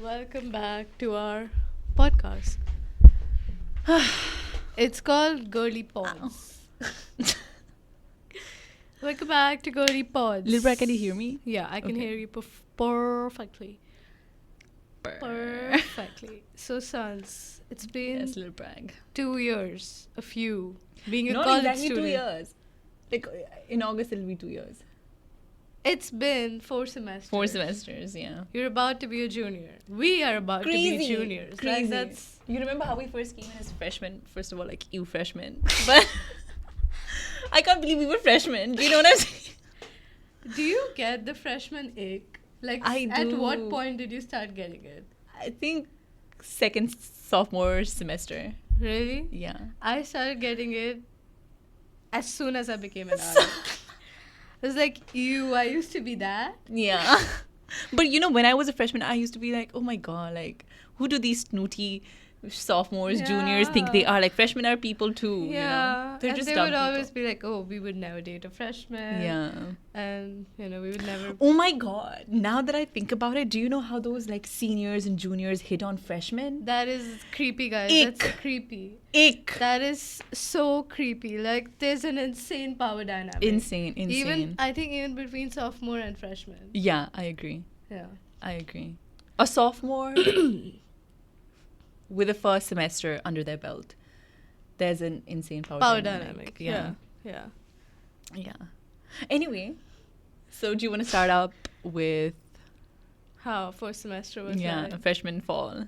Welcome back to our podcast. It's called Girly Pods. Welcome back to Girly Pods. Little Brad, can you hear me? Yeah, I can Okay. hear you perfectly. Perfectly. So, Sans, it's been Yes, little brag. 2 years of you being a Not college exactly student. 2 years. Like in August it'll be 2 years. It's been 4 semesters. 4 semesters, yeah. You're about to be a junior. We are about to be juniors. Crazy. Like, that's You remember how we first came in as freshmen? First of all, like you freshmen. But I can't believe we were freshmen. Do you know what I'm saying? Do you get the freshman ick? Like, I at do. what point did you start getting it? I think second sophomore semester. Really? Yeah. I started getting it as soon as I became an adult. I was like, ew, I used to be that. Yeah. But you know, when I was a freshman, I used to be like, oh my god, like, who do these snooty sophomores, juniors think they Yeah. are? Like, freshmen are people too. Yeah. You know? They're and just they dumb would always people. be like, oh, we would never date a freshman. Yeah. And, we would never. Oh my god. Now that I think about it, do you know how those like seniors and juniors hit on freshmen? That is creepy, guys. Ick. That's creepy. Ick. That is so creepy. Like, there's an insane power dynamic. Insane. I think even between sophomore and freshman. Yeah, I agree. Yeah. I agree. A sophomore with a first semester under their belt, there's an insane power dynamic. Yeah. Yeah. Anyway, so do you want to start up with How first semester was like freshman fall?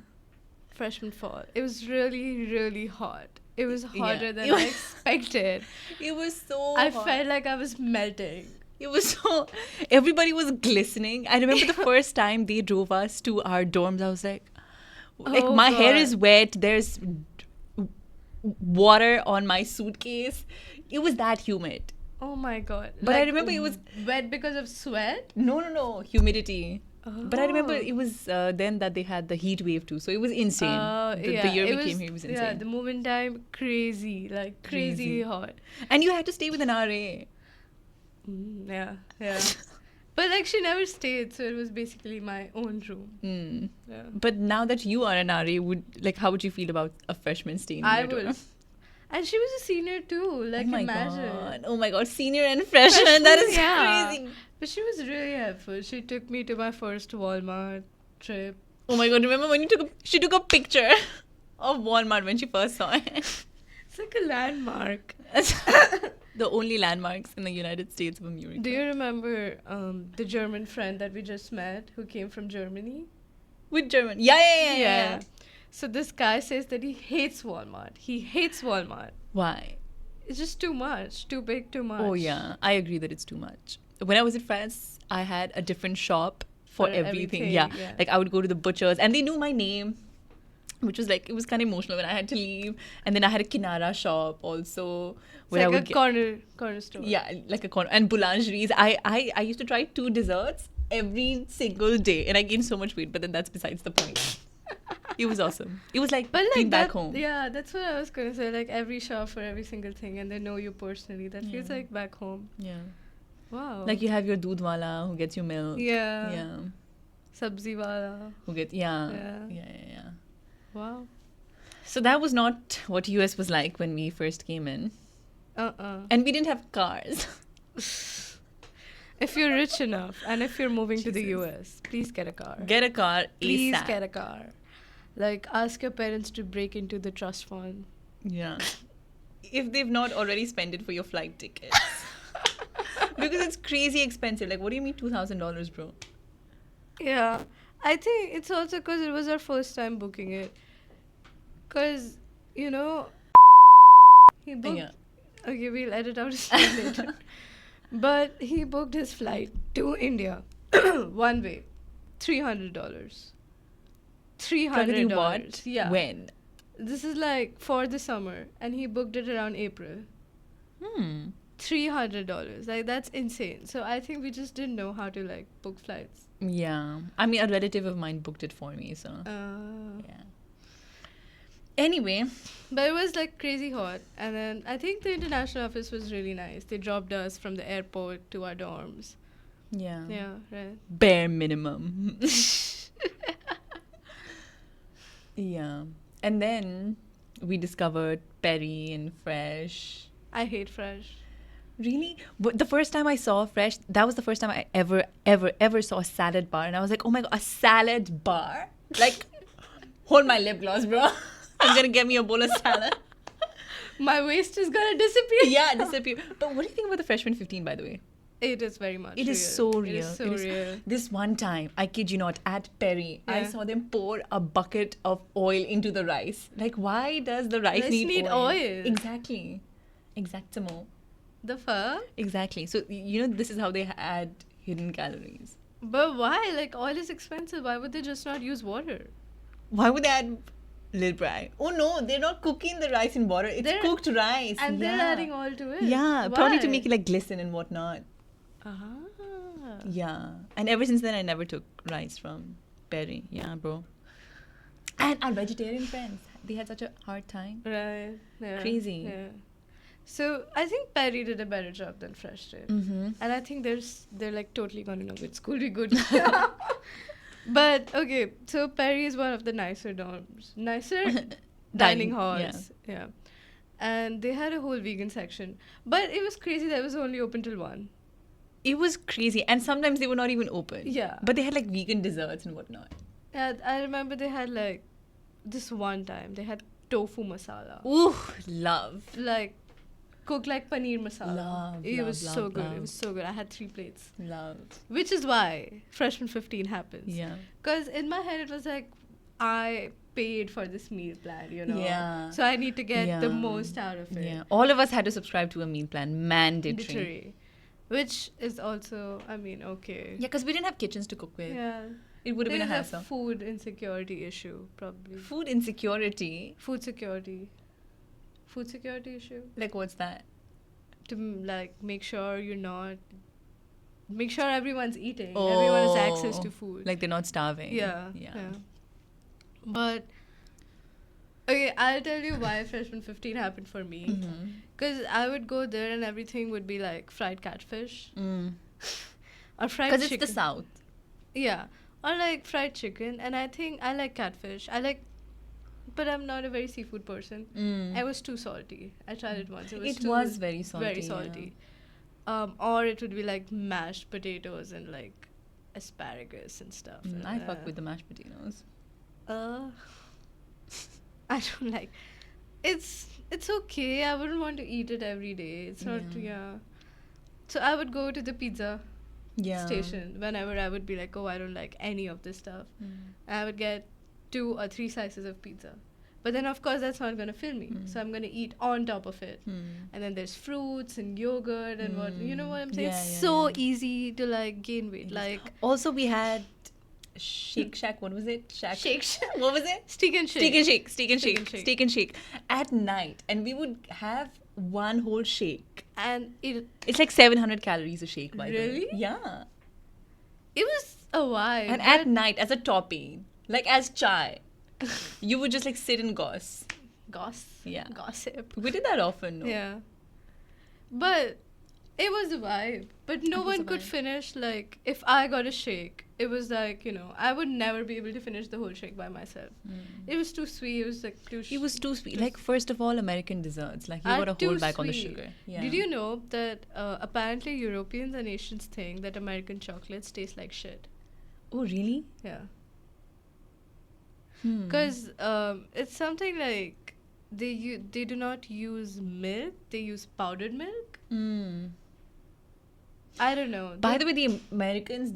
freshman fall. It was really, really hot. It was hotter Yeah. than I expected. It was so I hot. felt like I was melting. It was so... Everybody was glistening. I remember the first time they drove us to our dorms, I was like... Oh, my hair God. is wet. There's water on my suitcase. It was that humid. Oh my god. But I remember it was... wet because of sweat. No. Humidity. But I remember Oh. it was then that they had the heat wave too. So it was insane. The year we came here was insane. Yeah, the moving time, crazy. Like, crazy Crazy. hot. And you had to stay with an RA. Yeah. But, like, she never stayed, so it was basically my own room. Mm. Yeah. But now that you are an RA, how would you feel about a freshman staying in I your dorm? would. And she was a senior too. Like, imagine. Oh my god, senior and freshman. That is Yeah. crazy. But she was really helpful. She took me to my first Walmart trip. Oh my god, remember when she took a picture of Walmart when she first saw it? It's like a landmark. The only landmarks in the United States of America. Do you remember the German friend that we just met who came from Germany? With German. Yeah. So this guy says that he hates Walmart. He hates Walmart. Why? It's just too much. Too big, too much. Oh yeah, I agree that it's too much. When I was in France, I had a different shop for For everything. everything, Yeah. yeah. Like I would go to the butchers and they knew my name, which was like, it was kind of emotional when I had to leave. And then I had a Kinara shop also. It's where I like would a corner store. Yeah, like a corner. And boulangeries. I used to try 2 desserts every single day. And I gained so much weight, but then that's besides the point. It was awesome. It was like, But like being back that, home. Yeah, that's what I was gonna say. Like every shop for every single thing, and they know you personally. That feels Yeah. like back home. Yeah. Wow. Like you have your doodh wala who gets you milk. Yeah. Yeah. Sabzi wala. Who gets, yeah. Wow. So that was not what US was like when we first came in. And we didn't have cars. If you're rich enough, and if you're moving to the Jesus. US, please get a car. Get a car Please ASAP. get a car. Like, ask your parents to break into the trust fund. Yeah. If they've not already spent it for your flight tickets. Because it's crazy expensive. Like, what do you mean $2,000, bro? Yeah. I think it's also because it was our first time booking it. Because, he booked... Yeah. Okay, we'll edit out his name later. But he booked his flight to India. One way. $300. $300. What? Yeah. When? This is like for the summer. And he booked it around April. $300. Like, that's insane. So I think we just didn't know how to, like, book flights. Yeah. I mean, a relative of mine booked it for me, so. Yeah. Anyway. But it was, like, crazy hot. And then I think the international office was really nice. They dropped us from the airport to our dorms. Yeah. Yeah, right. Bare minimum. Yeah. And then we discovered Perry and Fresh. I hate Fresh. Really? But the first time I saw Fresh, that was the first time I ever saw a salad bar. And I was like, oh my God, a salad bar? Like, hold my lip gloss, bro. I'm going to get me a bowl of salad. My waist is gonna disappear. Yeah, disappear. But what do you think about the Freshman 15, by the way? It is very much. It is real. so real. It is so real. This one time, I kid you not, at Perry, I Yeah. saw them pour a bucket of oil into the rice. Like, why does the rice Rice need need oil? oil. Exactly. Exactamo. The fuck? Exactly. So, you know, this is how they add hidden calories. But why? Like, oil is expensive. Why would they just not use water? Why would they add Lil Bry? Oh no, they're not cooking the rice in water. It's They're- cooked rice. And they're Yeah. adding oil to it. Yeah, probably to Why? make it like glisten and whatnot. Ah. Yeah. And ever since then, I never took rice from Perry. Yeah, bro. And our vegetarian friends, they had such a hard time. Right. Yeah. Crazy. Yeah. So I think Perry did a better job than Fresh did. Mm-hmm. And I think they're like totally gonna know which school we go to. But okay, so Perry is one of the nicer dorms, nicer dining halls. Yeah. And they had a whole vegan section, but it was crazy that it was only open till 1. It was crazy. And sometimes they were not even open. Yeah. But they had like vegan desserts and whatnot. And I remember they had like this one time they had tofu masala, Ooh, love. like cooked like paneer masala. Love, It love, was love, so good. love. It was so good. I had 3 plates, Love. which is why Freshman 15 happens. Yeah. Because in my head, it was like, I paid for this meal plan, you know? Yeah. So I need to get the Yeah. most out of it. Yeah. All of us had to subscribe to a meal plan. Mandatory. Literally. Which is also, I mean, okay. Yeah, because we didn't have kitchens to cook with. Yeah. It would have been a There's hassle. food insecurity issue, probably. Food insecurity. Food security. Food security issue. Like, what's that? To like make sure everyone's eating. Everyone has access to food. Like, they're not starving. Yeah. Yeah. But okay, I'll tell you why Freshman 15 happened for me. Mm-hmm. Because I would go there and everything would be like fried catfish or fried Because chicken. it's the South. Yeah. Or like fried chicken. And I think I like catfish. But I'm not a very seafood person. I was too salty. I tried it once. It was very salty. Very salty. Or it would be like mashed potatoes and like asparagus and stuff. Yeah. and, I fuck with the mashed potatoes. I don't like. It's okay. I wouldn't want to eat it every day. It's not. Yeah. Yeah. So I would go to the pizza Yeah. station whenever I would be like, oh, I don't like any of this stuff. I would get 2 or 3 slices of pizza. But then, of course, that's not going to fill me. So I'm going to eat on top of it. And then there's fruits and yogurt and what. You know what I'm saying? Yeah, It's yeah, so yeah. easy to like gain weight. Like Also, we had Shake Shack. What was it? Shake Shack. What was it? Steak and shake. Steak and shake. Steak and Steak shake. and shake. Steak and shake. At night. And we would have one whole shake. And it It's like 700 calories a shake, by the way. Really? Yeah. was a while. And at night, as a topping, like as chai, you would just like sit and gossip. Yeah. Gossip. We did that often, no? Yeah. But it was a vibe. But no It was one a could vibe. finish, like, if I got a shake, it was like, you know, I would never be able to finish the whole shake by myself. It was too sweet. It was like too It was too sweet. Like, first of all, American desserts. Like, you are gotta too hold back on the sweet. sugar. Yeah. Did you know that apparently Europeans and Asians think that American chocolates taste like shit? Oh, really? Yeah. Hmm. Because it's something like they do not use milk, they use powdered milk. Mm. I don't know. By the way, these Americans,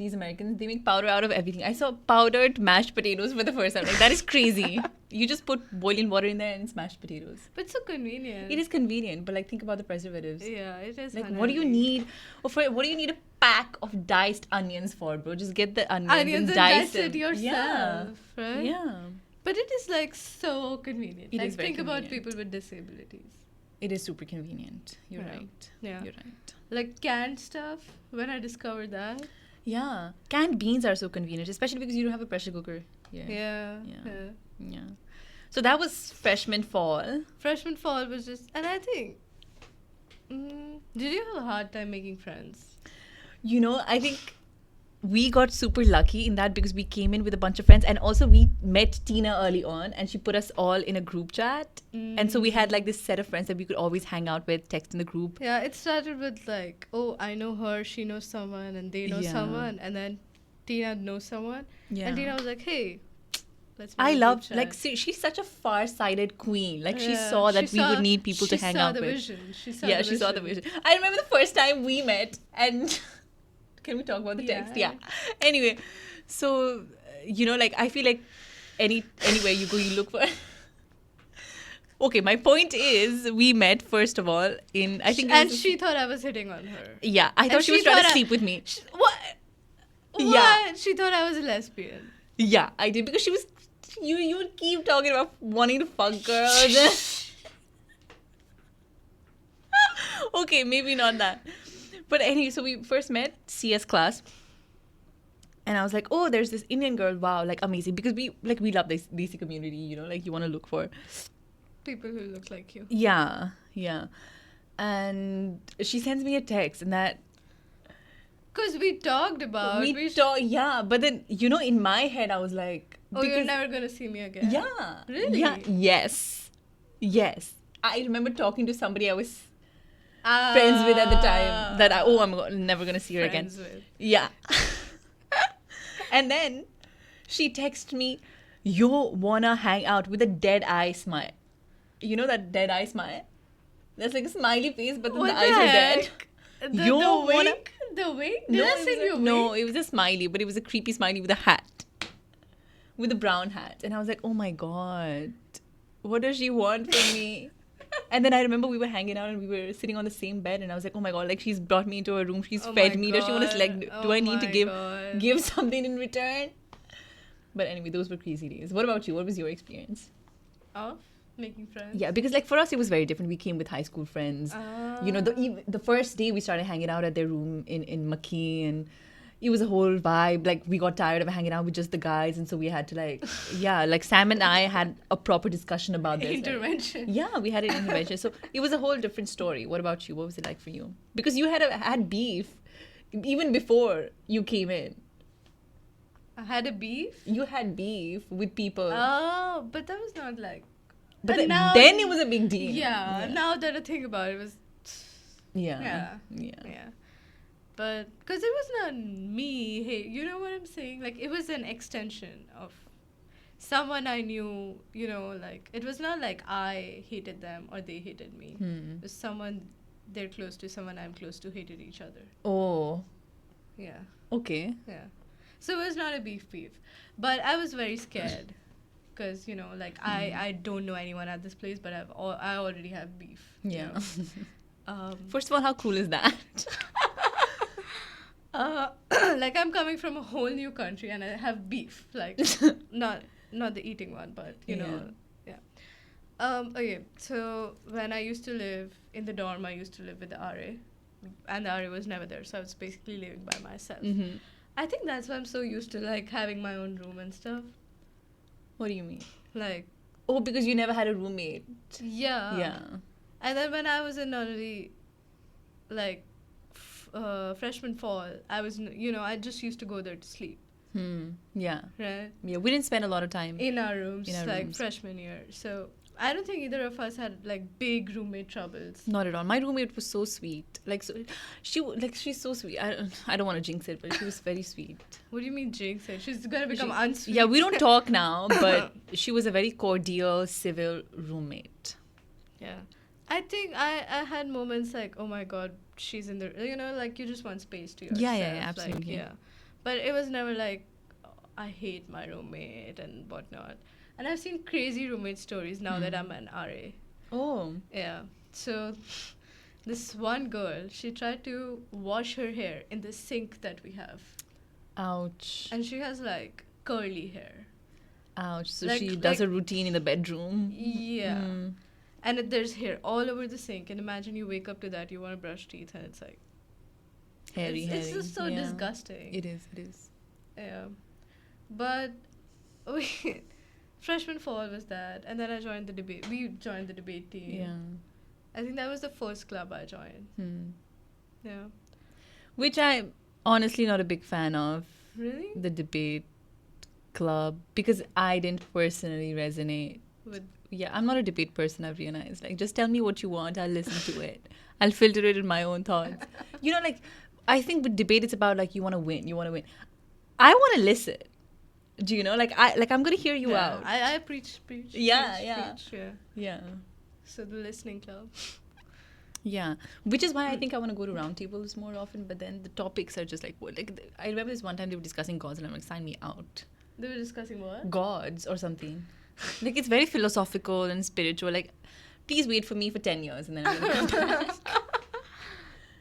they make powder out of everything. I saw powdered mashed potatoes for the first time. Like, that is crazy. You just put boiling water in there and it's mashed potatoes. But it's so convenient. It is convenient, but like, think about the preservatives. Yeah, it is. Like, what do you need? What do you need a pack of diced onions for, bro? Just get the onions and dice dice it them. yourself, Yeah. right? Yeah. But it is like so convenient. It Like is very think about convenient. people with disabilities. It is super convenient. You're Yeah. right. Yeah. You're right. Like canned stuff. When I discovered that. Yeah. Canned beans are so convenient, especially because you don't have a pressure cooker. Yeah. Yeah. Yeah. Yeah. So that was freshman fall. Freshman fall was just, and I think. Did you have a hard time making friends? You know, I think we got super lucky in that because we came in with a bunch of friends, and also we met Tina early on, and she put us all in a group chat. And so we had like this set of friends that we could always hang out with, text in the group. Yeah, it started with like, oh, I know her, she knows someone, and they know Yeah. someone, and then Tina knows someone. Yeah. And Tina was like, hey, let's make I a group love, chat. like, she's such a far-sighted queen. Like, she Yeah, saw that she we would saw- need people to hang out She saw the with. vision. She saw Yeah, the she saw the vision. I remember the first time we met, and can we talk about the text? Yeah. Yeah. Anyway, so like, I feel like anywhere you go, you look for. Okay, my point is, we met first of all in, I think, it And was- she thought I was hitting on her. yeah, I and thought she she was trying to thought I- sleep with me. What? Yeah. What? She thought I was a lesbian. Yeah, I did, because she was. You would keep talking about wanting to fuck girls. Okay, maybe not that. But anyway, so we first met CS class. And I was like, oh, there's this Indian girl. Wow, like amazing. Because we love this DC community, like you want to look for. People who look like you. Yeah, yeah. And she sends me a text, and that Because we talked about... yeah. But then, in my head, I was like, Oh, you're never going to see me again. yeah. Really? Yeah. Yes. I remember talking to somebody I was friends with at the time that I'm never going to see her again. Friends with. Yeah. And then she texted me, you wanna hang out, with a dead eye smile. You know that dead eye smile? That's like a smiley face, but then What the eyes are dead. The, You the wanna- wink? The wink? Did I send you a No, wink? it was a smiley, but it was a creepy smiley with a hat. With a brown hat. And I was like, oh my God, what does she want from me? And then I remember we were hanging out and we were sitting on the same bed, and I was like, oh my God, like, she's brought me into her room, she's Oh fed my me. Does she want to God. like, do Oh I need to my give God. something in return? But anyway, those were crazy days. What about you? What was your experience? Of making friends? Yeah, because like for us it was very different. We came with high school friends. The first day we started hanging out at their room in Makki, and it was a whole vibe. Like, we got tired of hanging out with just the guys, and so we had to like Sam and I had a proper discussion about this. Intervention. Yeah, we had an intervention. So it was a whole different story. What about you? What was it like for you? Because you had beef even before you came in. I had a beef? You had beef with people. Oh, but that was not like... But and now- then it was a big deal. Yeah, now that I think about it, it was... Yeah. Yeah. But, because it was not me, hey, you know what I'm saying? Like, it was an extension of someone I knew, like, it was not like I hated them or they hated me. It was someone they're close to, someone I'm close to hated each other. Oh, Yeah, okay. yeah. So it was not a beef. But I was very scared. Because, like, I don't know anyone at this place, but I already have beef. Yeah. Um, First of all, how cool is that? like, I'm coming from a whole new country and I have beef. Like, not the eating one, but yeah. Okay, so when I used to live in the dorm, I used to live with the RA, and the RA was never there, so I was basically living by myself. Mm-hmm. I think that's why I'm so used to like having my own room and stuff. What do you mean? Like, Oh, because you never had a roommate. yeah. Yeah. And then when I was in nursery, like freshman fall, I was, I just used to go there to sleep, Yeah. right? Yeah. We didn't spend a lot of time. In our rooms, In our like rooms. freshman year. So I don't think either of us had like big roommate troubles. Not at all. My roommate was so sweet. Like, so she's so sweet. I don't want to jinx it, but she was very sweet. What do you mean jinx it? She's gonna become She- unsweet. Yeah, we don't talk now, but she was a very cordial, civil roommate. Yeah. I think I had moments like, oh my God, she's in the, like you just want space to yourself. Yeah, absolutely. Like, yeah. But it was never like, oh, I hate my roommate and whatnot. And I've seen crazy roommate stories now that I'm an RA. Oh. Yeah. So this one girl, she tried to wash her hair in the sink that we have. Ouch. And she has like curly hair. Ouch. So Like- she does like- a routine in the bedroom. Yeah. Mm. And there's hair all over the sink. And imagine you wake up to that, you want to brush teeth, and it's like, Hairy, it's hairy. just so Yeah. disgusting. It is. Yeah. But wait, freshman fall was that. And then I joined the debate. We joined the debate team. Yeah. I think that was the first club I joined. Yeah. Which I Honestly, not a big fan of Really? the debate club because I didn't personally resonate. With Yeah, I'm not a debate person, I've realized. Like, just tell me what you want, I'll listen to it. I'll filter it in my own thoughts. You know, like, I think with debate, it's about, like, you want to win. You want to win. I want to listen. Do you know? I'm going to hear you out. I preach. Yeah, preach, yeah. Preach, yeah. Yeah. So the listening club. Yeah, which is why I think I want to go to roundtables more often. But then the topics are just like, what? Like, I remember this one time they were discussing gods, and I'm like, sign me out. They were discussing what? Gods or something. Like, it's very philosophical and spiritual. Like, please wait for me for 10 years, and then I'm gonna come back.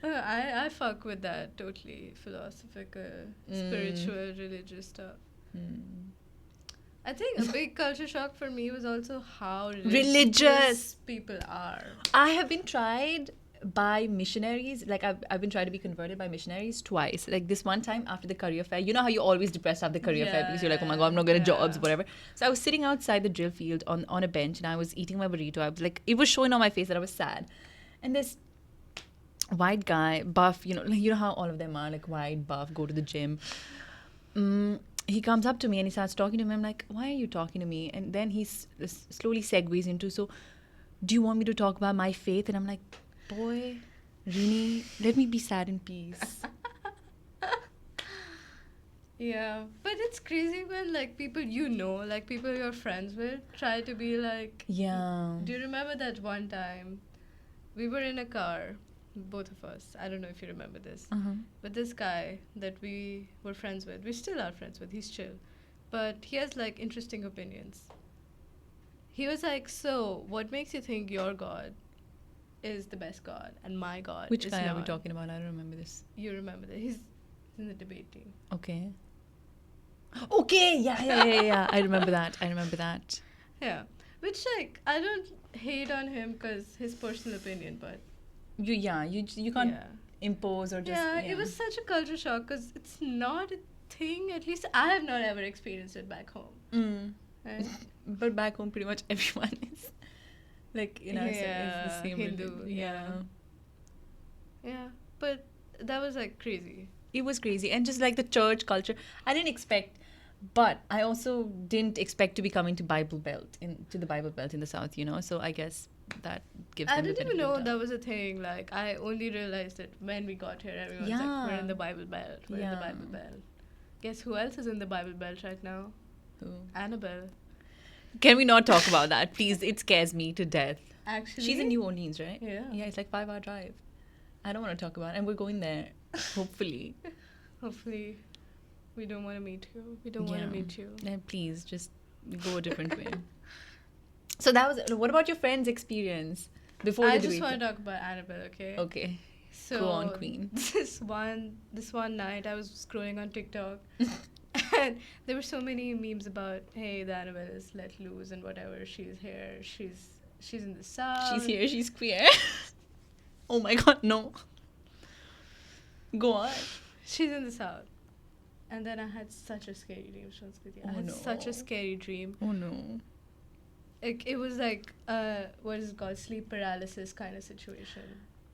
I fuck with that totally philosophical, spiritual, religious stuff. I think a big culture shock for me was also how religious people are. I have been tried by missionaries. Like, I've been tried to be converted by missionaries twice. Like, this one time after the career fair. You know how you're always depressed after the career fair because you're like, oh my God, I'm not getting jobs, whatever. So I was sitting outside the drill field on a bench and I was eating my burrito. I was like, it was showing on my face that I was sad. And this white guy, buff, you know how all of them are, like white, buff, go to the gym. He comes up to me and he starts talking to me. I'm like, why are you talking to me? And then he slowly segues into, so do you want me to talk about my faith? And I'm like, boy, Rini, let me be sad in peace. Yeah, but it's crazy when like people like people you're friends with try to be like, Yeah. do you remember that one time we were in a car, both of us, I don't know if you remember this, but this guy that we were friends with, we still are friends with, he's chill, but he has like interesting opinions. He was like, so what makes you think your God is the best God and my God Which is guy are we not? talking about? I don't remember this. You remember that? He's in the debate team. Okay. Okay, yeah. I remember that. Yeah, which like I don't hate on him because his personal opinion, but You can't impose or just... it was such a culture shock because it's not a thing. At least I have not ever experienced it back home. Right? But back home, pretty much everyone is like, you know, it's the same Hindu. religion. Yeah, but that was like crazy. It was crazy. And just like the church culture, I didn't expect, but I also didn't expect to be coming to the Bible Belt in the South, you know. So I guess that gives them I the didn't even benefit of know the that doubt. was a thing. Like I only realized it when we got here. Everyone's like, we're in the Bible Belt. We're in the Bible Belt. Guess who else is in the Bible Belt right now? Who? Annabelle. Can we not talk about that, please? It scares me to death. Actually, She's in New Orleans, right? Yeah. Yeah, it's like 5-hour drive. I don't want to talk about it. And we're going there, hopefully. Hopefully, we don't want to meet you. We don't want to meet you. And please, just go a different way. So that was... What about your friend's experience before I the just debate? want to talk about Annabelle, okay? Okay. So Go on, queen. This one night, I was scrolling on TikTok, and there were so many memes about, hey, the Annabelle is let loose and whatever. She's here. She's in the South. She's here, she's queer. Oh my God, no. Go on. She's in the South. And then I had such a scary dream, Shanskruti. I had such a scary dream. Oh no. It was like, what is it called? Sleep paralysis kind of situation.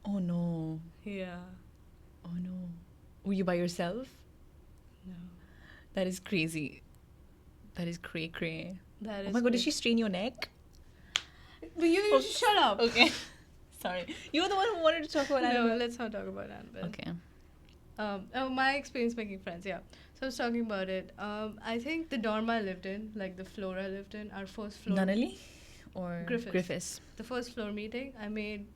Oh no. Yeah. Oh no. Were you by yourself? No. That is crazy. That is cray. That is Oh my God, did crazy. she strain your neck? But you shut up. Okay. Sorry. You were the one who wanted to talk about No, Annabelle. let's not talk about Annabelle. Okay. My experience making friends, yeah. So I was talking about it. I think the dorm I lived in, like the floor I lived in, our first floor. Nunnally? Or Griffiths. The first floor meeting, I made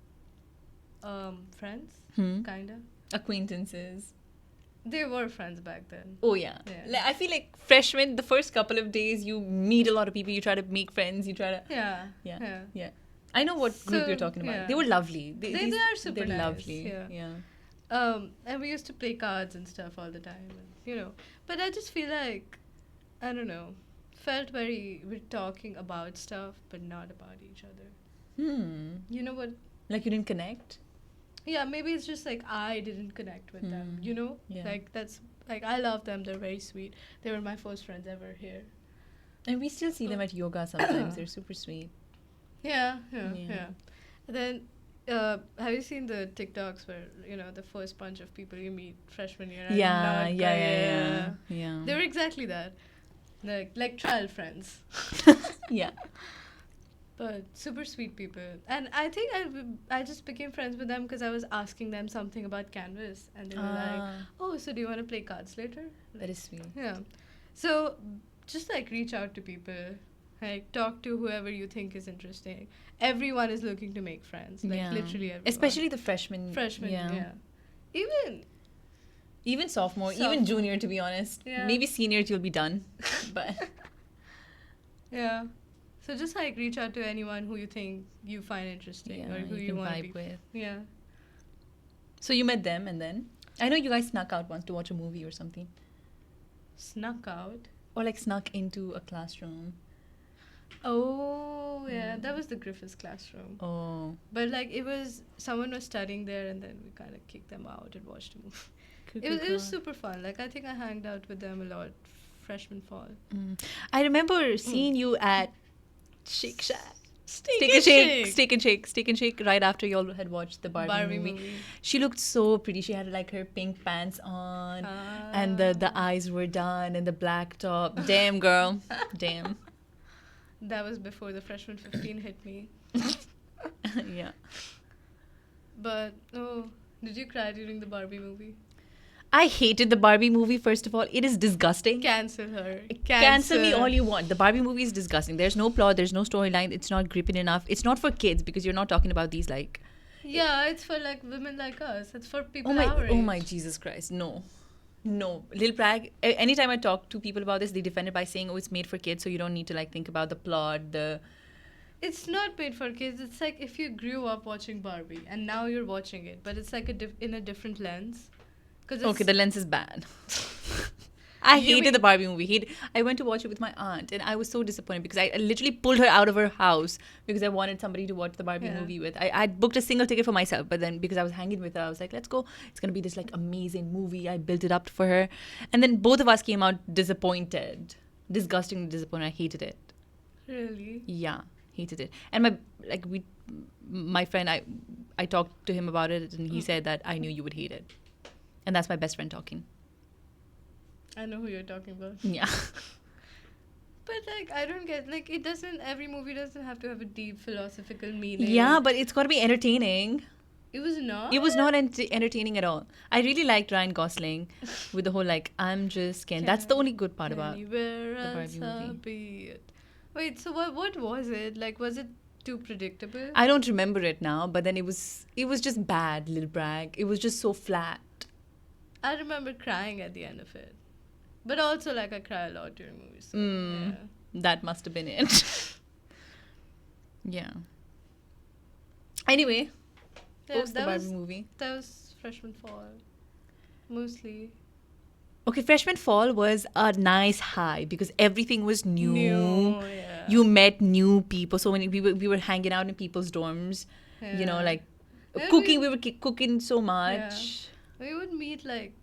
friends, kinda. Acquaintances. They were friends back then. Oh yeah. I feel like freshmen, the first couple of days, you meet a lot of people, you try to make friends, you try to... Yeah. I know what group you're talking about. yeah. They were lovely. They are super They're nice, lovely. yeah. And we used to play cards and stuff all the time, and, you know. But I just feel like, I don't know, we're talking about stuff, but not about each other. You know what? Like you didn't connect? Yeah, maybe it's just like I didn't connect with them, you know? Yeah. Like that's, like I love them, they're very sweet. They were my first friends ever here. And we still see them at yoga sometimes. They're super sweet. Yeah. And then Have you seen the TikToks where, the first bunch of people you meet freshman year? are Yeah, not yeah, guy- yeah, yeah. They were exactly that. Like trial friends. Yeah. But super sweet people. And I think I just became friends with them because I was asking them something about Canvas. And they were like, Ah, oh, so do you want to play cards later? that is sweet. Yeah. So just like reach out to people. Like talk to whoever you think is interesting. Everyone is looking to make friends. Like Yeah. literally everyone. Especially the freshmen. Freshmen, yeah. Even, Even sophomore, even Sophomore. junior, to be honest. Yeah. Maybe seniors, you'll be done. But yeah. So just like reach out to anyone who you think you find interesting or yeah, who you you can want to vibe be. with. Yeah. So you met them, and then I know you guys snuck out once to watch a movie or something, Snuck out. or like snuck into a classroom. Oh, yeah. That was the Griffiths classroom. Oh, But like it was, someone was studying there and then we kind of kicked them out and watched a movie. cool, It was super fun. Like I think I hanged out with them a lot freshman fall. I remember seeing you at Shake Shack. Steak and Shake. Right after you all had watched the Barbie, Barbie movie. movie. She looked so pretty. She had like her pink pants on, and the eyes were done, and the black top. Damn, girl. Damn. That was before the freshman 15 hit me. Yeah. But did you cry during the Barbie movie? I hated the Barbie movie, first of all. It is disgusting. Cancel her. Cancel me all you want. The Barbie movie is disgusting. There's no plot, there's no storyline, it's not gripping enough. It's not for kids because you're not talking about these like Yeah, it's for like women like us. It's for people oh our age. my Jesus Christ. No. Lil Prag, anytime I talk to people about this, they defend it by saying, oh, it's made for kids, so you don't need to like think about the plot, It's not made for kids. It's like if you grew up watching Barbie and now you're watching it, but it's like in a different lens. Okay, the lens is bad. I You hated mean- the Barbie movie. I went to watch it with my aunt, and I was so disappointed because I literally pulled her out of her house because I wanted somebody to watch the Barbie Yeah. movie with. I booked a single ticket for myself, but then because I was hanging with her, I was like, let's go. It's gonna be this like amazing movie. I built it up for her, and then both of us came out disappointed, disgustingly disappointed. I hated it. Really? Yeah, hated it. And my friend, I talked to him about it, and he said that I knew you would hate it, and that's my best friend talking. I know who you're talking about. Yeah. But like I don't get like every movie doesn't have to have a deep philosophical meaning. Yeah, but it's got to be entertaining. It was not. It was not entertaining at all. I really liked Ryan Gosling with the whole like I'm just Ken. That's the only good part about Anywhere the else Barbie movie. I'll be it. Wait, so what was it? Like was it too predictable? I don't remember it now, but then it was just bad, Lil Bragg. It was just so flat. I remember crying at the end of it. But also like I cry a lot during movies. So, yeah. That must have been it. Yeah. Anyway, Yeah, what was the that Barbie was movie? that was freshman fall. Mostly. Okay, freshman fall was a nice high because everything was new. Yeah. You met new people. So many people. We were hanging out in people's dorms. You know, Yeah. like Yeah, cooking. We were cooking so much. Yeah. We would meet like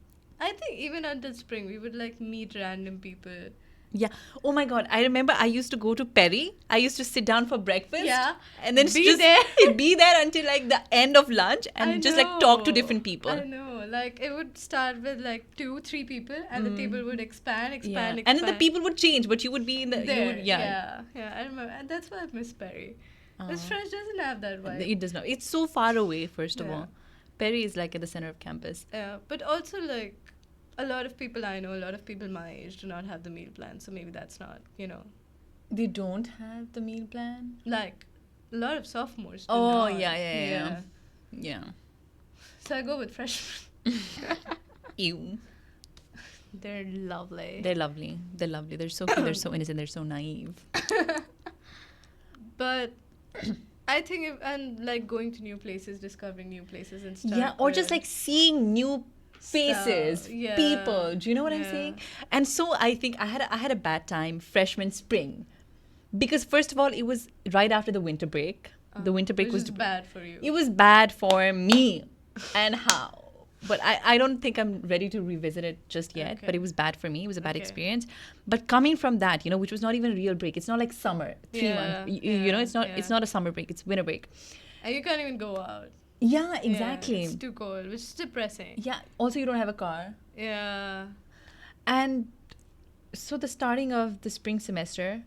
I think even until spring we would like meet random people. Yeah. Oh my God. I remember I used to go to Perry. I used to sit down for breakfast. Yeah. And then Be just there. be there until like the end of lunch and I just like talk to know. different people. I know. Like it would start with like 2-3 people and the table would expand. Yeah. And then the people would change, but you would be in the there. yeah. Yeah, I remember. And that's why I miss Perry. This French doesn't have that vibe. It does not. It's so far away, first of Yeah. all. Perry is like at the center of campus. Yeah, but also like a lot of people I know, a lot of people my age do not have the meal plan, so maybe that's not, They don't have the meal plan? like a lot of sophomores. Do Oh, not. yeah. Yeah. So I go with freshmen. Ew. They're lovely. They're lovely. They're lovely. They're so cute. They're so innocent. They're so naive. But I think and like going to new places, discovering new places and stuff. Yeah, or just like seeing new faces, Stuff, yeah. people. Do you know what I'm Yeah. saying? And so I think I had a bad time freshman spring, because first of all it was right after the winter break. The winter break which was is bad for you. it was bad for me, and how. But I don't think I'm ready to revisit it just yet. Okay. But it was bad for me. It was a bad Okay. experience. But coming from that, which was not even a real break. It's not like summer, 3 Yeah, months. You know, it's not yeah. it's not a summer break. It's winter break. And you can't even go out. Yeah, exactly. Yeah, it's too cold, which is depressing. Yeah. Also, you don't have a car. Yeah. And so the starting of the spring semester,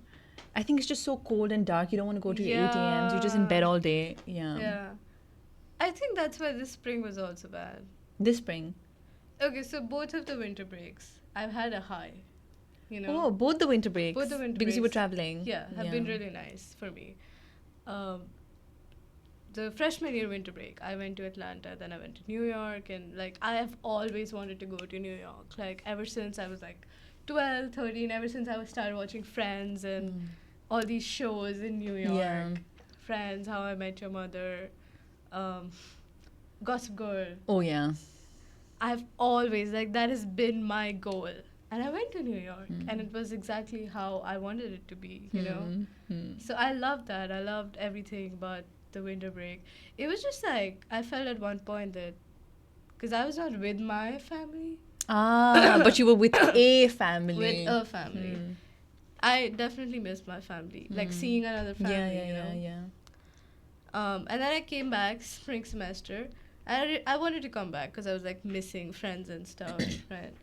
I think it's just so cold and dark. You don't want to go to your ATMs. You're just in bed all day. Yeah. Yeah. I think that's why this spring was also bad. This spring. Okay, so both of the winter breaks, I've had a high. You know? Oh, both the winter breaks. Both the winter because you were breaks, traveling. Yeah, have been really nice for me. The freshman year winter break, I went to Atlanta, then I went to New York, and like I have always wanted to go to New York. Like ever since I was like 12, 13, ever since I started watching Friends and all these shows in New York. Yeah. Friends, How I Met Your Mother, Gossip Girl. Oh, yeah. I've always, like, that has been my goal. And I went to New York, and it was exactly how I wanted it to be, you know? So I loved that. I loved everything but the winter break. It was just like, I felt at one point that, because I was not with my family. But you were with a family. With a family. I definitely missed my family. Like, seeing another family, you know? Yeah. And then I came back spring semester. I wanted to come back because I was like missing friends and stuff, right?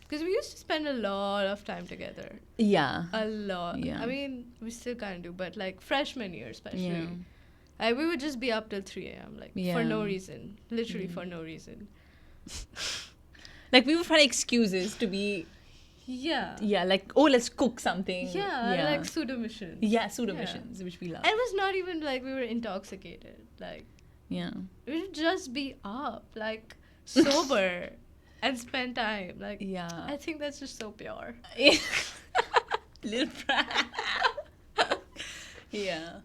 Because we used to spend a lot of time together. Yeah. A lot. Yeah. I mean, we still kind of do, but like freshman year especially. Yeah. Like, we would just be up till 3 a.m. like for no reason. Literally for no reason. Like we would find excuses to be. Yeah. Yeah, like, oh, let's cook something. Yeah, like pseudo missions. Yeah, pseudo missions, which we love. And it was not even like we were intoxicated. Like, yeah. we would just be up, like sober, and spend time. Like, yeah. I think that's just so pure. Little brat. Yeah.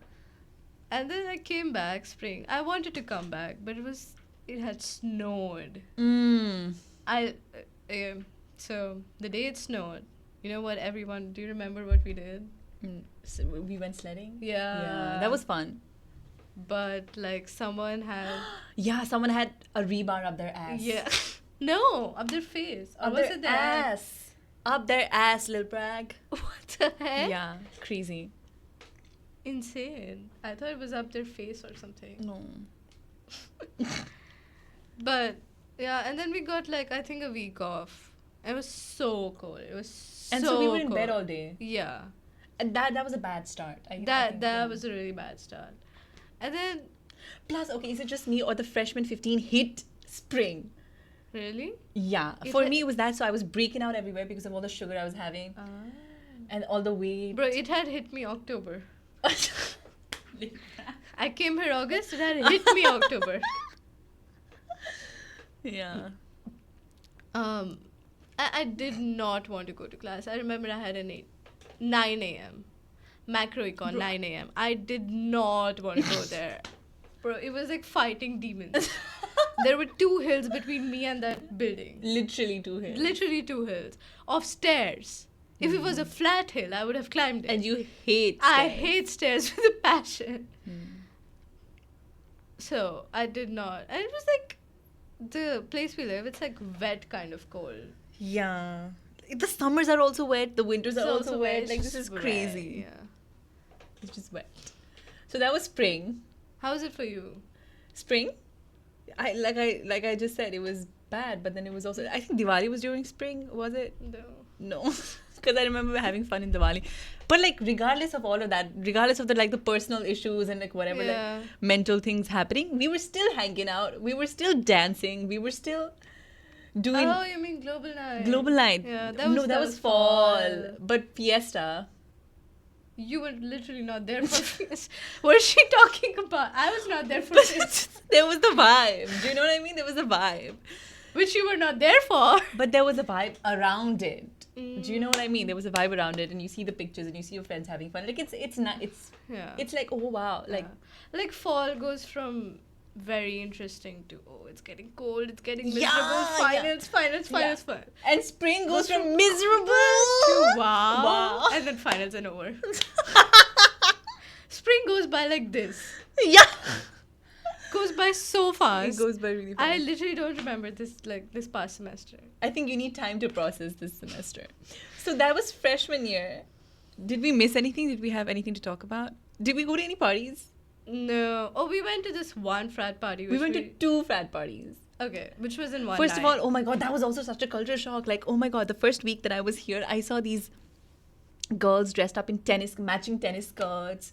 And then I came back spring. I wanted to come back, but it had snowed. So the day it snowed, you know what, everyone, do you remember what we did? So we went sledding? Yeah. That was fun. But like someone had... someone had a rebar up their ass. Yeah. No, up their face. Or was it their ass? Up their ass, little brag. What the heck? Yeah, crazy. Insane. I thought it was up their face or something. No. But yeah, and then we got like, I think, a week off. It was so cold. It was so And so we were in cold. bed all day. Yeah. And that was a bad start. That was a really bad start. And then... Plus, okay, is it just me or the freshman 15 hit spring? Really? Yeah. For me, it was that. So I was breaking out everywhere because of all the sugar I was having. And all the weight. Bro, it had hit me October. I came here August, it had hit me October. Yeah. I did not want to go to class. I remember I had 9 a.m. Macroecon, 9 a.m. I did not want to go there. Bro, it was like fighting demons. There were 2 hills between me and that building. Literally 2 hills. Literally 2 hills. Of stairs. If it was a flat hill, I would have climbed it. And you hate stairs. I hate stairs with a passion. So, I did not. And it was like, the place we live, it's like wet kind of cold. Yeah. The summers are also wet. The winters are also wet. Like, this is crazy. Yeah. It's just wet. So that was spring. How was it for you? Spring? I just said, it was bad, but then it was also, I think Diwali was during spring, was it? No. Because I remember having fun in Diwali. But like, regardless of all of that, regardless of the personal issues and like whatever like mental things happening, we were still hanging out. We were still dancing. We were still doing... Oh, you mean Global Night? Global Night. Yeah, that was fall. But Fiesta... You were literally not there for Fiesta. What is she talking about? I was not there for Fiesta. There was the vibe. Do you know what I mean? There was a vibe. Which you were not there for. But there was a vibe around it. Do you know what I mean? There was a vibe around it, and you see the pictures, and you see your friends having fun. Like it's like, oh wow, like fall goes from very interesting to it's getting cold, it's getting miserable. Finals. And spring goes from miserable to wow, and then finals and over. Spring goes by like this. Yeah. Goes by so fast. It goes by really fast. I literally don't remember this past semester. I think you need time to process this semester. So that was freshman year. Did we miss anything? Did we have anything to talk about? Did we go to any parties? No. Oh, we went to this one frat party. We Which went to 2 frat parties. Okay, which was in one First of night. all, oh my god, that was also such a culture shock. Like, oh my god, the first week that I was here, I saw these girls dressed up in matching tennis skirts,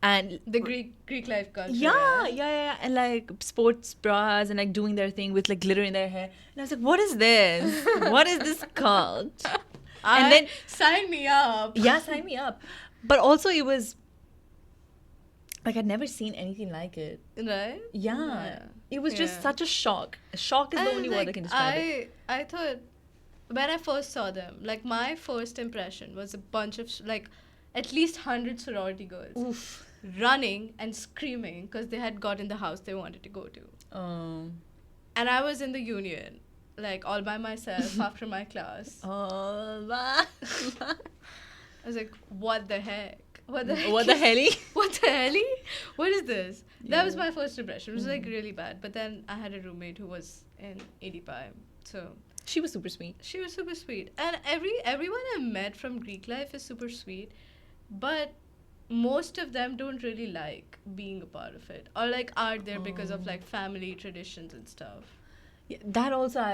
and The Greek life culture. yeah, and like sports bras and like doing their thing with like glitter in their hair. And I was like, what is this? What is this cult? And then sign me up. yeah, sign me up. But also it was like I'd never seen anything like it. Right? Yeah. It was just Yeah. such a shock. A shock is the And, only word I can describe it. I thought when I first saw them, like my first impression was a bunch of like at least 100 sorority girls Oof. running and screaming because they had gotten the house they wanted to go to. Um, And I was in the union, like all by myself after my class. oh, I was like, what the heck? What the heck? what the is- helly? What the helly? What is this? That was Yeah. my first impression. It was like Mhm. really bad. But then I had a roommate who was in 85. So She was super sweet. she was super sweet. And everyone I met from Greek life is super sweet. But most of them don't really like being a part of it. Or like are there because of Oh. like family traditions and stuff. Yeah, that also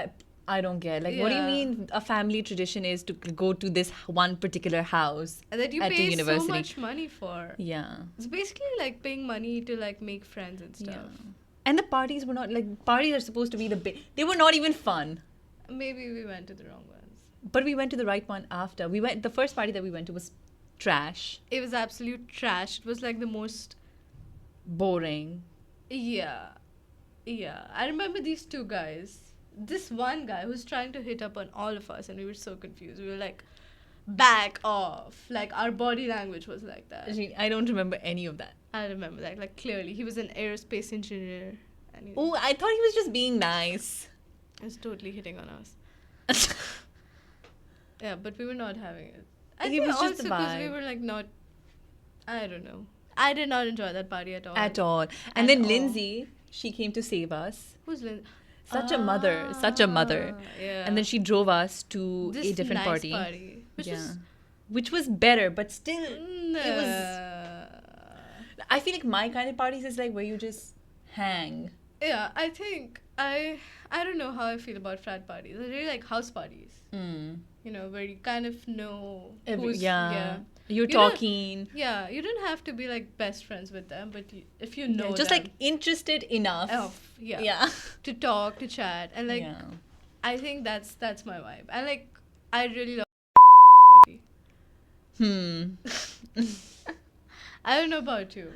I don't get. Like, what do you Yeah. mean a family tradition is to go to this one particular house And that you at a pay so university? much money for. Yeah. It's basically like paying money to like make friends and stuff. Yeah. And the parties were not like parties are supposed to be they were not even fun. Maybe we went to the wrong ones. But we went to the right one after. The first party that we went to was trash, It was absolute trash. It was like the most. boring. Yeah. Yeah. I remember these two guys. This one guy who's trying to hit up on all of us, and we were so confused. We were like, back off. Like, our body language was like that. I don't remember any of that. I remember that, like, clearly. He was an aerospace engineer, and he Oh, I thought he was just being nice. was totally hitting on us. Yeah, but we were not having it. I It think was also just the because we vibe. were, like, not. I don't know. I did not enjoy that party at all. At all. At And then all. Lindsay, she came to save us. Who's Lynn? Such a mother, such a mother. Yeah. And then she drove us to This a different nice party. which yeah. was Which was better, but still, no. it was. I feel like my kind of parties is like where you just hang. Yeah, I think I don't know how I feel about frat parties. I really like house parties. Mm. You know, where you kind of know You're yeah. You don't- talking. Yeah, you don't have to be like best friends with them, but if you know just them like interested enough. yeah, Yeah. to talk, to chat, and like yeah. I think that's my vibe. And like I really love party. I don't know about you.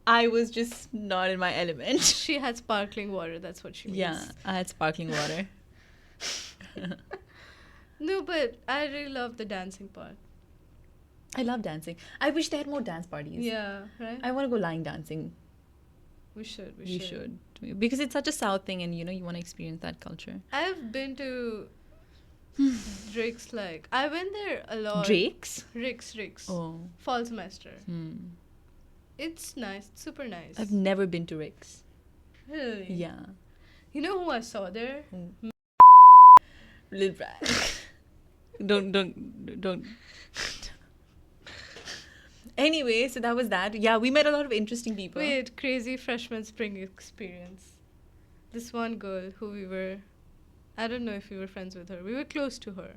I was just not in my element. She had sparkling water. That's what she means. Yeah, I had sparkling water. No, but I really love the dancing part. I love dancing. I wish they had more dance parties. Yeah, right. I want to go line dancing. We should. You should. Because it's such a South thing and, you want to experience that culture. I've been to Drake's. Like I went there a lot. Drake's? Rick's. Oh. Fall semester. Hmm. It's nice. Super nice. I've never been to Rick's. Really. Yeah. You know who I saw there? Lil Brad. Don't. Anyway, so that was that. Yeah, we met a lot of interesting people. Wait, crazy freshman spring experience. This one girl who I don't know if we were friends with her. We were close to her.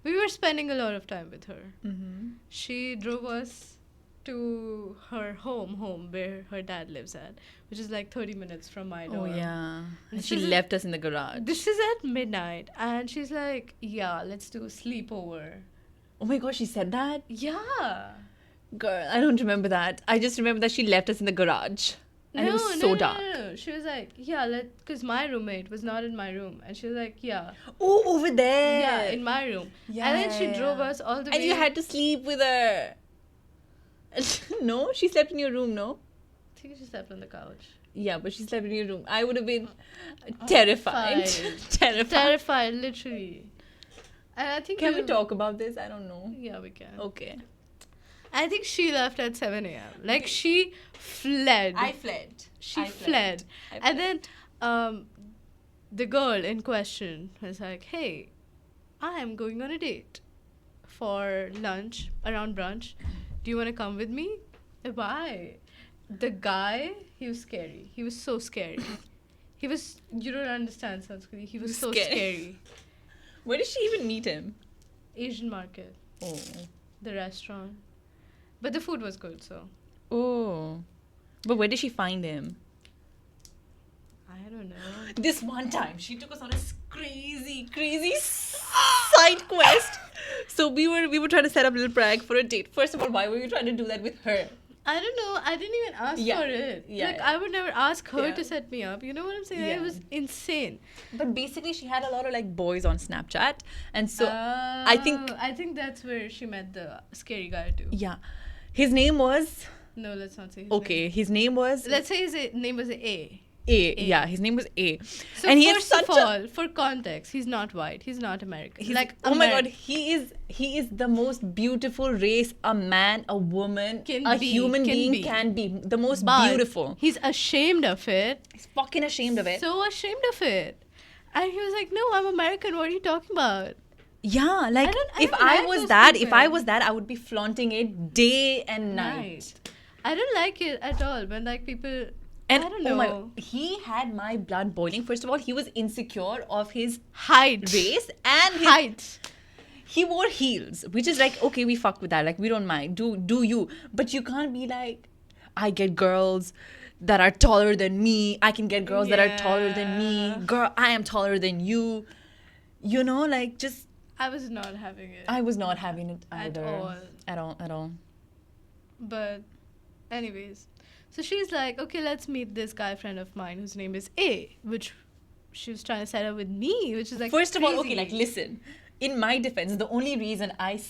We were spending a lot of time with her. Mm-hmm. She drove us to her home where her dad lives at, which is like 30 minutes from my Oh, dorm. yeah. And This she is- left us in the garage. This is at midnight, and she's like, yeah, let's do a sleepover. Oh my gosh, she said that? Yeah. Girl, I don't remember that. I just remember that she left us in the garage. And it was so dark. No. She was like, yeah, because my roommate was not in my room. And she was like, yeah. Oh, over there. Yeah, in my room. Yeah, and then she yeah, drove yeah. us all the way. And you had to sleep with her. No? She slept in your room, no? I think she slept on the couch. Yeah, but she slept in your room. I would have been terrified. Terrified. Terrified, literally. And I think Can we talk about this? I don't know. Yeah, we can. Okay. I think she left at 7 a.m. Like, she fled. fled. She fled. And then the girl in question was like, hey, I am going on a date for lunch, around brunch. do you want to come with me? Why? The guy, he was scary. He was so scary. He was, you don't understand Sanskriti. He was so scary. Where did she even meet him? Asian market. Oh. The restaurant. But the food was good, so. Oh. But where did she find him? I don't know. This one time, she took us on a crazy side quest. So we were trying to set up a little prank for a date. First of all, why were you trying to do that with her? I don't know. I didn't even ask for it. I would never ask her to set me up. You know what I'm saying? It was insane. But basically, she had a lot of like boys on Snapchat, and so I think that's where she met the scary guy too. Yeah, his name was. No, let's not say his name. His name was. Let's say his name was A. Yeah, his name was A. So and first of all, for context, he's not white. He's not American. He's like oh my god, he is the most beautiful race a man, a woman, human being can be. The most beautiful. He's ashamed of it. He's fucking ashamed of it. So ashamed of it. And he was like, "No, I'm American. What are you talking about?" Yeah, like if I was that, I would be flaunting it day and night. I don't like it at all when like people. And I don't know. He had my blood boiling. First of all, he was insecure of his height, race, and his height. He wore heels, which is like, okay, we fuck with that. Like, we don't mind. Do you? But you can't be like, I get girls that are taller than me. I can get girls that are taller than me. Girl, I am taller than you. You know, like just. I was not having it. I was not having it either. At all. But, anyways. So she's like, okay, let's meet this guy friend of mine whose name is A, which she was trying to set up with me, which is like First of all, okay, like listen. In my defense, the only reason I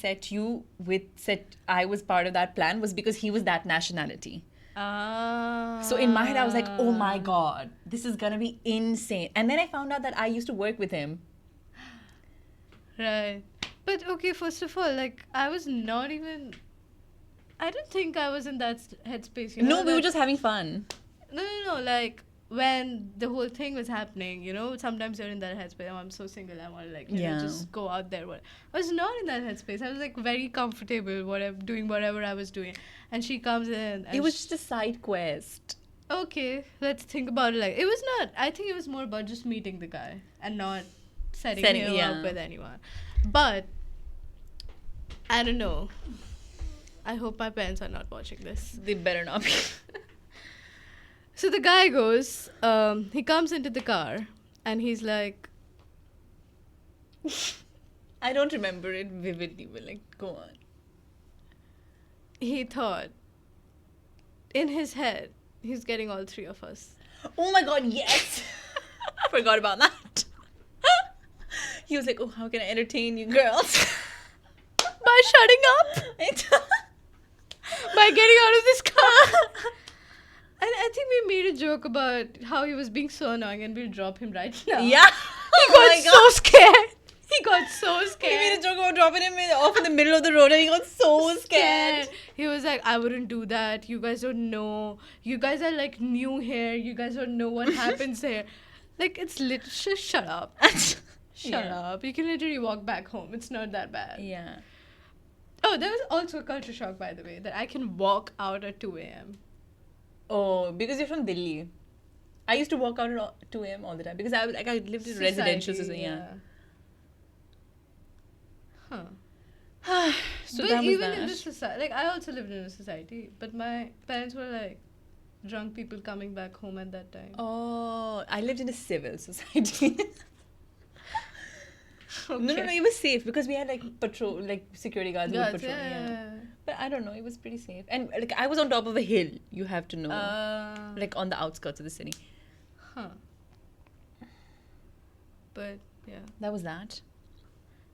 I was part of that plan was because he was that nationality. So in my head, I was like, oh my god, this is gonna be insane. And then I found out that I used to work with him. Right. But okay, first of all, like I was not even... I don't think I was in that headspace. You know, no, we were just having fun. No. Like, when the whole thing was happening, you know, sometimes you're in that headspace. Oh, I'm so single. I want to, like, you know, just go out there. I was not in that headspace. I was, like, very comfortable doing whatever I was doing. And she comes in. And it was just a side quest. Okay, let's think about it. Like, it was not. I think it was more about just meeting the guy and not setting him up with anyone. But, I don't know. I hope my parents are not watching this. They better not be. So the guy goes, he comes into the car and he's like... I don't remember it vividly, but like, go on. He thought, in his head, he's getting all three of us. Oh my god, yes! I forgot about that. He was like, oh, how can I entertain you girls? By shutting up. By getting out of this car. And I think we made a joke about how he was being so annoying and we'll drop him right now. Yeah. He got so scared. He got so scared. We made a joke about dropping him off in the middle of the road and he got so scared. He was like, I wouldn't do that. You guys don't know. You guys are like new here. You guys don't know what happens here. Like, it's literally, just shut up. Shut up. You can literally walk back home. It's not that bad. Yeah. Oh, there was also a culture shock, by the way, that I can walk out at 2 a.m. Oh, because you're from Delhi. I used to walk out at 2 a.m. all the time because I lived in residential society. Yeah. Huh. So but that was even that. in this society, like I also lived in a society, but my parents were like drunk people coming back home at that time. Oh, I lived in a civil society. Okay. No, it was safe because we had like security guards who would patrol. Yeah. But I don't know, it was pretty safe. And like I was on top of a hill, you have to know. Like on the outskirts of the city. Huh. But yeah. That was that.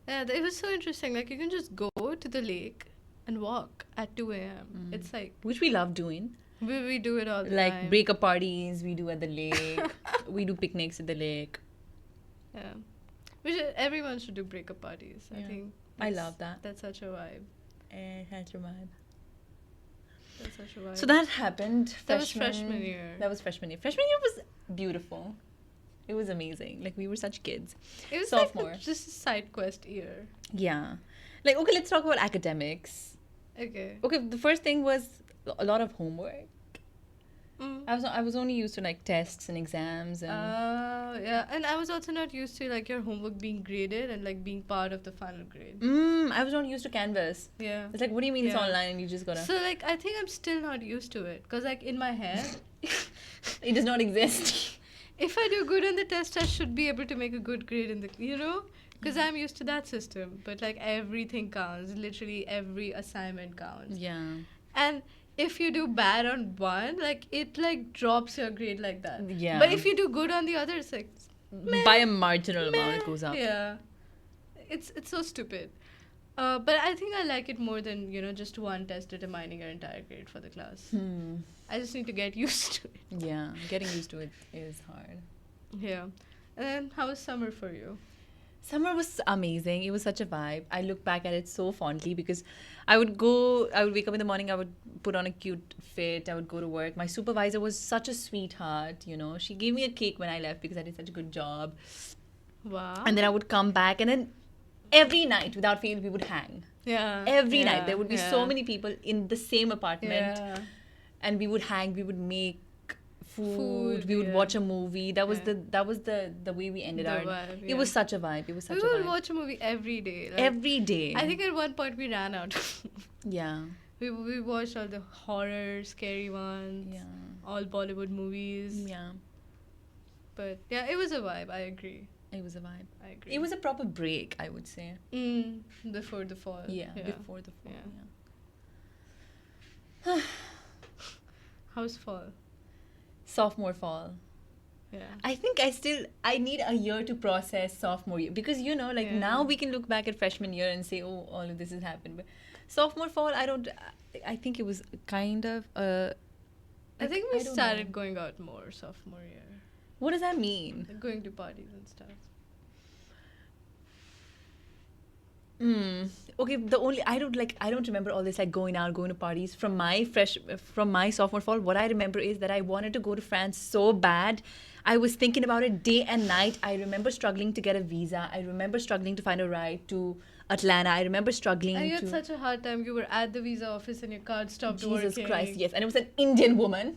Yeah, it was so interesting. Like you can just go to the lake and walk at 2 a.m. It's like... Which we love doing. We do it all the time. Like breakup parties, we do at the lake. We do picnics at the lake. Yeah. Everyone should do breakup parties. Yeah. I think I love that. That's such a vibe. That's a vibe. That's such a vibe. So that happened. That was freshman year. Freshman year. Freshman year was beautiful. It was amazing. Like we were such kids. It was sophomore. Like just a side quest year. Yeah. Like okay, let's talk about academics. Okay. Okay, the first thing was a lot of homework. Mm. I was only used to like tests and exams and Yeah, and I was also not used to like your homework being graded and like being part of the final grade. I was not used to Canvas. Yeah. It's like, what do you mean it's Yeah. online and you just gotta? So like I think I'm still not used to it because like in my head, It does not exist. if I do good in the test, I should be able to make a good grade in the because I'm used to that system. But like everything counts, literally every assignment counts. Yeah. And if you do bad on one, like it like drops your grade like that. Yeah. But if you do good on the other, it's like By a marginal amount, it goes up. yeah, it's so stupid. But I think I like it more than just one test determining your entire grade for the class. I just need to get used to it. Yeah, getting used to it is hard. Yeah. And then how was summer for you? Summer was amazing. It was such a vibe. I look back at it so fondly because I would wake up in the morning, I would put on a cute fit, I would go to work. My supervisor was such a sweetheart, She gave me a cake when I left because I did such a good job. Wow. And then I would come back and then every night without fail we would hang. Yeah. Every night there would be so yeah. many people in the same apartment Yeah. and we would hang, we would make food, we would yeah. watch a movie. That was Yeah. the way we ended The our vibe, It yeah. was such a vibe. It was such We a would vibe. watch a movie every day. Like, Every day. I think at one point we ran out. Yeah. we watched all the horror, scary ones. Yeah. All Bollywood movies. Yeah. But yeah, it was a vibe. I agree. It was a vibe. I agree. It was a proper break, I would say. Before the fall. Yeah. Before the fall. Yeah. Yeah. How's fall? Sophomore fall. Yeah. I think I need a year to process sophomore year because Yeah. now we can look back at freshman year and say, oh, all of this has happened. But sophomore fall, I think it was kind of I think we I don't started know. going out more sophomore year. What does that mean? Like going to parties and stuff. Okay, I don't remember all this like going out, going to parties from my sophomore fall. What I remember is that I wanted to go to France so bad. I was thinking about it day and night. I remember struggling to get a visa. I remember struggling to find a ride to Atlanta. I remember struggling And you to had such a hard time. You were at the visa office and your card stopped Jesus working. Christ, yes. And it was an Indian woman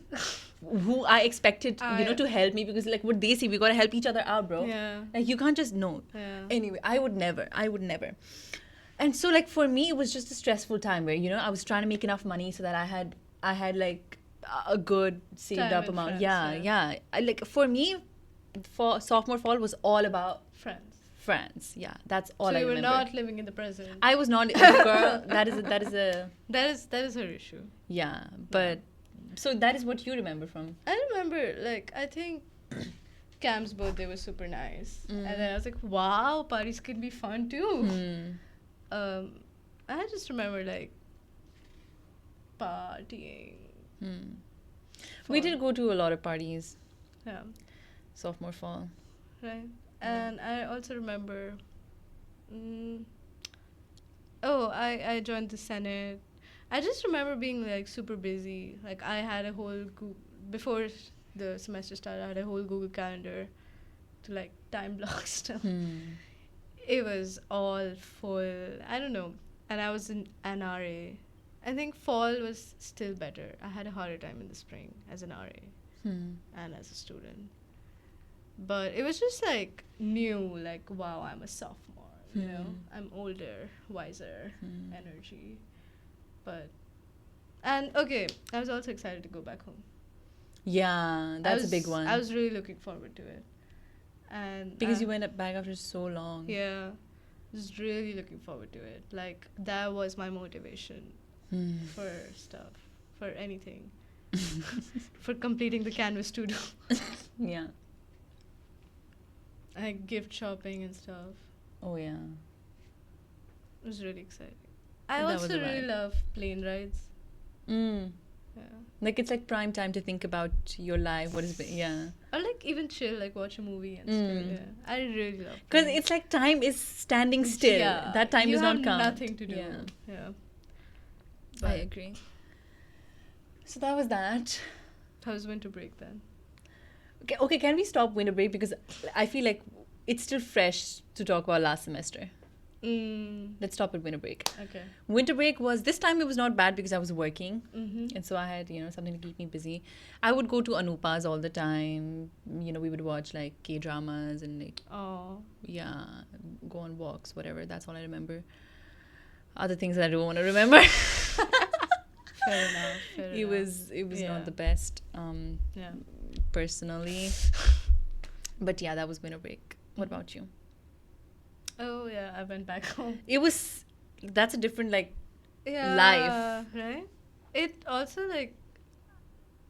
who I expected, to help me because like what they see, we gotta help each other out, bro. Yeah. Like you can't just know. Yeah. Anyway, I would never. And so like for me it was just a stressful time where I was trying to make enough money so that I had like a good saved Time up in amount. France, Yeah. For me, for sophomore fall was all about Friends. France. Yeah, that's all So I you were remember. not living in the present. I was not girl. That is That is her issue. yeah. But so that is what you remember from. I remember, like, I think Cam's birthday was super nice. And then I was like, wow, parties can be fun too. I just remember, like, partying. We Fall. did go to a lot of parties. Yeah, Sophomore fall. right. And I also remember, I joined the Senate. I just remember being, like, super busy. Like, I had a whole, before the semester started, I had a whole Google Calendar to, like, time block stuff. It was all full. I don't know. And I was in NRA. I think fall was still better. I had a harder time in the spring as an RA and as a student. But it was just like new, like, wow, I'm a sophomore, I'm older, wiser, energy. And okay, I was also excited to go back home. Yeah, that's a big one. I was really looking forward to it. And because you went back after so long. yeah, just really looking forward to it. Like, that was my motivation for stuff, for anything, for completing the Canvas studio. Yeah. Like gift shopping and stuff. Oh yeah. It was really exciting. I That was also a really vibe. love plane rides. Yeah. Like it's like prime time to think about your life. What has been? Yeah. Or like even chill, like watch a movie and stuff. Yeah. I really love Because planes. it's like time is standing still. Yeah, That time you does not have count. nothing to do. Yeah. Yeah. I But agree. So that was that. how was winter break then? Okay, can we stop winter break because I feel like it's still fresh to talk about last semester. Let's stop at winter break. Okay. Winter break was, this time it was not bad because I was working. Mm-hmm. And so I had, something to keep me busy. I would go to Anupa's all the time. We would watch like K-dramas and like, Oh. yeah, go on walks, whatever. That's all I remember. Other things that I don't want to remember. Fair enough. It was Yeah. not the best, Yeah. personally. But yeah, that was winter break. What about you? Oh yeah, I went back home. That's a different, like, Yeah. life. Right? It also like,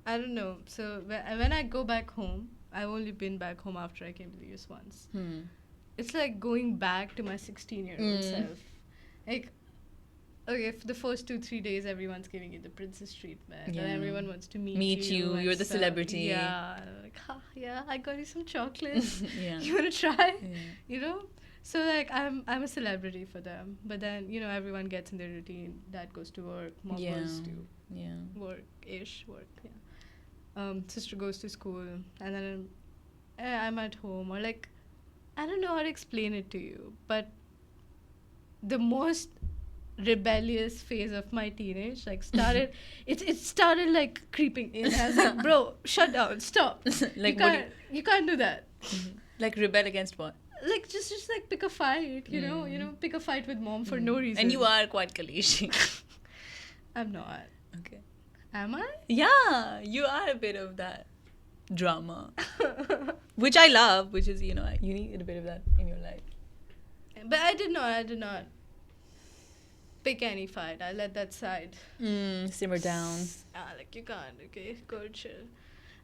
I don't know. So when I go back home, I've only been back home after I came to the US once. It's like going back to my 16-year-old self. Like, okay, for the first 2-3 days, everyone's giving you the princess treatment, Yeah. and everyone wants to meet You. and You're the stuff. celebrity. Yeah, like, yeah, I got you some chocolates. Yeah. You wanna try? Yeah. So like I'm a celebrity for them, but then everyone gets in their routine. Dad goes to work, mom goes to Yeah. work. Yeah. Sister goes to school, and then I'm at home, or like, I don't know how to explain it to you, but the most rebellious phase of my teenage started. it started like creeping in. I was like, bro, shut down, stop. Like, you can't do that. like, rebel against what? Like just like pick a fight, pick a fight with mom for no reason. And you are quite Kalishi. I'm not. Okay. Am I? Yeah, you are a bit of that drama, which I love. Which is, you need a bit of that in your life. But I did not pick any fight. I let that side Simmer down. like you can't. Okay, go chill.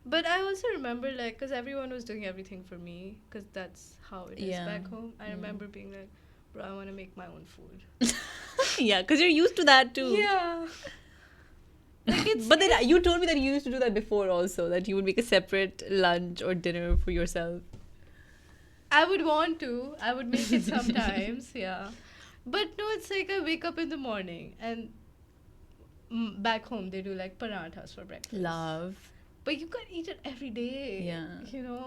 But I also remember, like, because everyone was doing everything for me, because that's how it is Yeah. back home. I remember being like, bro, I want to make my own food. Yeah, because you're used to that too. Yeah. Like But then you told me that you used to do that before also, that you would make a separate lunch or dinner for yourself. I would want to. I would make it sometimes, yeah. But no, it's like I wake up in the morning and back home they do like parathas for breakfast. Love. But you can't eat it every day. Yeah.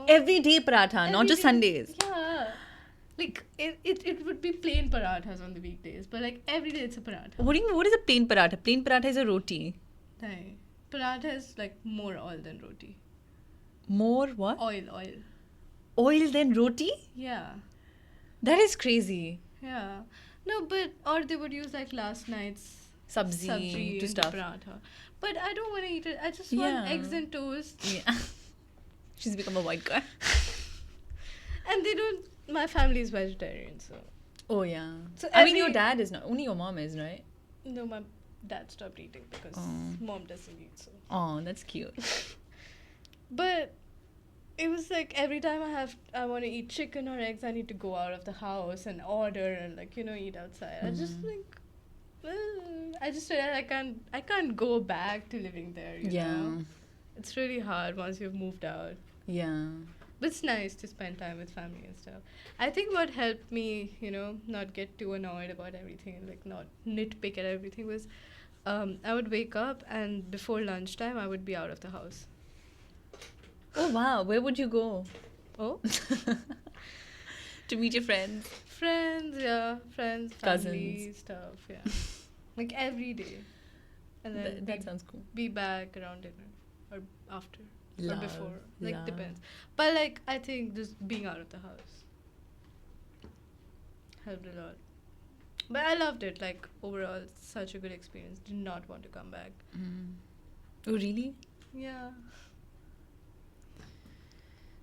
Every day paratha, not just Sundays. Yeah. Like it would be plain parathas on the weekdays, but like every day it's a paratha. What do you mean? What is a plain paratha? Plain paratha is a roti. Nahin. Paratha is like more oil than roti. More what? Oil. Oil than roti? Yeah. That is crazy. Yeah. No, but or they would use like last night's Sabzi to into stuff. paratha. But I don't want to eat it. I just want eggs and toast. Yeah. She's become a white guy. And they don't. My family is vegetarian, so. Oh yeah. So I mean, your dad is not. Only your mom is, right? No, my dad stopped eating because mom doesn't eat, so. Oh, that's cute. But it was like every time I want to eat chicken or eggs, I need to go out of the house and order and like eat outside. I just I just realized I can't go back to living there. You know? It's really hard once you've moved out. Yeah. But it's nice to spend time with family and stuff. I think what helped me, not get too annoyed about everything and like not nitpick at everything was I would wake up and before lunchtime I would be out of the house. Oh wow, where would you go? Oh? To meet your friends. Friends, family, Cousins. stuff, yeah. Like every day. And then That sounds cool. be back around dinner or after or before. Like love. depends. But like I think just being out of the house helped a lot. But I loved it. Like overall, such a good experience. Did not want to come back. Oh really? Yeah.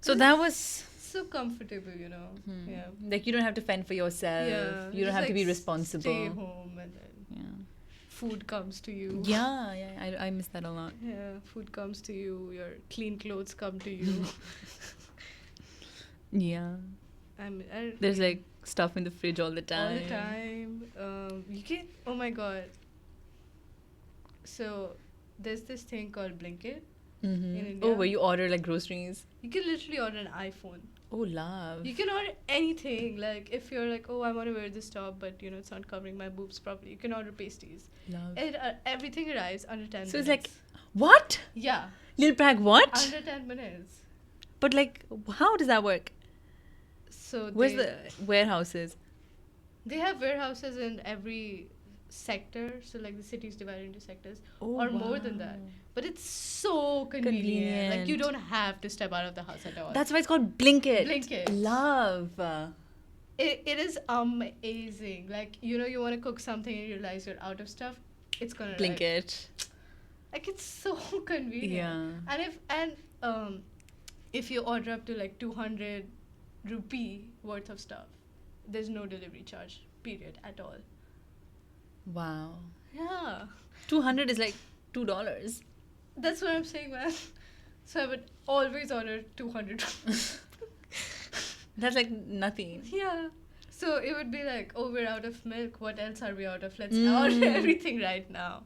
So that was So comfortable, Yeah. like you don't have to fend for yourself. Yeah. You don't Just, have to like, be responsible. Stay home and then Yeah. food comes to you. Yeah. I miss that a lot. Yeah, food comes to you. Your clean clothes come to you. Yeah. There's like stuff in the fridge all the time. all the time. You can. Oh my god. So there's this thing called Blinkit. Mm-hmm. In India. Oh, where you order like groceries. You can literally order an iPhone. Oh, love. You can order anything. Like if you're like, oh, I want to wear this top, but it's not covering my boobs properly. You can order pasties. Love. Everything arrives under 10 minutes. So it's like, what? Yeah, Lil Prag, what? under 10 minutes. But like, how does that work? So Where's the warehouses? They have warehouses in every sector, so like the city's divided into sectors, Oh, or more than that. wow. But it's so convenient. Like you Convenient. don't have to step out of the house at all. That's why it's called Blinkit. Blinkit. Love. It is amazing. Like you know, you want to cook something and you realize you're out of stuff. It's gonna Blinkit. Like it's so convenient. Yeah. And if you order up to like 200 rupee worth of stuff, there's no delivery charge. Period at all. Wow. Yeah. 200 is like $2. That's what I'm saying, man. So I would always order 200. That's like nothing. Yeah. So it would be like, oh, we're out of milk. What else are we out of? Let's Mm. order everything right now.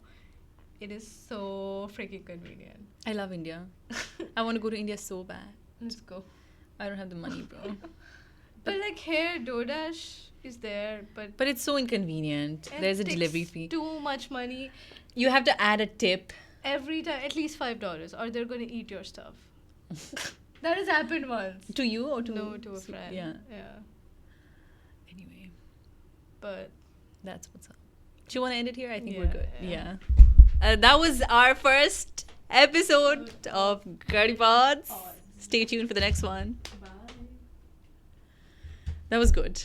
It is so freaking convenient. I love India. I want to go to India so bad. Let's go. I don't have the money, bro. But like here, DoorDash is there, but But it's so inconvenient. it There's a takes delivery fee. Too much money You have to add a tip. every time, at least $5, or they're gonna eat your stuff. That has happened once. To you or to No, to a friend. Yeah. Yeah. Anyway, But that's what's up. Do you want to end it here? I think we're Yeah, good. yeah. Yeah. That was our first episode of Gertie Pods. Stay tuned for the next one. bye. That was good.